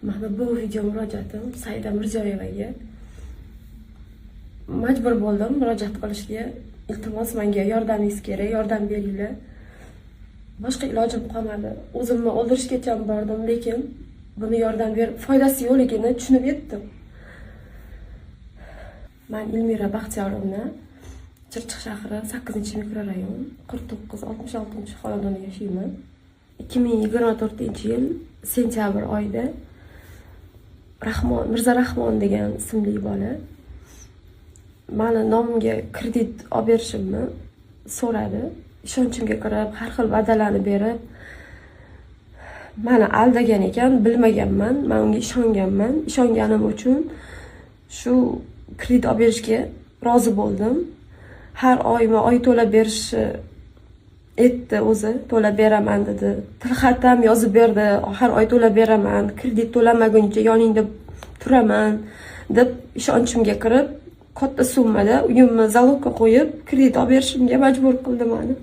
Mana bu video murojaatim Saida Mirziyoyevaga. Majbur bo'ldim murojaat qilishga. Iltimos, menga yordamingiz kerak, yordam beringlar. Boshqa ilojim qolmadi. O'zimni o'ldirishgacha bordim, lekin buni yordam berib foydasi yo'qligini tushunib yetdim. Men Ilmira Baxtiyorovna, Chirchiq shahri 8-mikrorayon 49-66-xonadonda yashayman. 2024-yil sentyabr oyida Mirza Rahmon degan ismli bola meni nomimga kredit olib berishimni so'radi. Ishonchimga kirib, har xil va'dalarni berib, meni aldagan ekan, bilmaganman, men unga ishonganman. Ishonganim uchun shu kredit olib berishga rozi bo'ldim. Har oy to'lab berishni aytdi o'zi, to'lab beraman dedi. Tilxat ham yozib berdi, har oy to'lab beraman, kredit to'lamaguncha yoningda turaman deb ishonchimga kirib, katta summada uyimni zalogga qo'yib, kredit olib berishimga majbur qildi meni.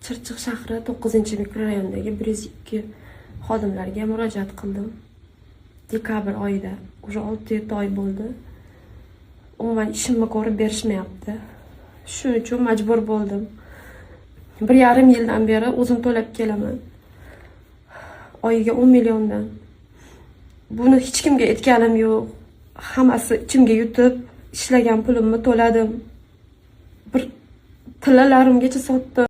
Chirchiq shahri 9-mikrorayondagi 102 xodimlarga murojaat qildim. Dekabr oyida, уже 6-7 oy bo'ldi. Umuman ishimni ko'rib berishmayapti. Shuning uchun majbur bo'ldim. 1,5 yildan beri o'zim to'lab kelaman. Oyiga 10 milliondan. Buni hech kimga aytganim yo'q. Hammasi ichimga yutib, ishlagan pulimni to'ladim. Bir tillalarimgacha sotdim.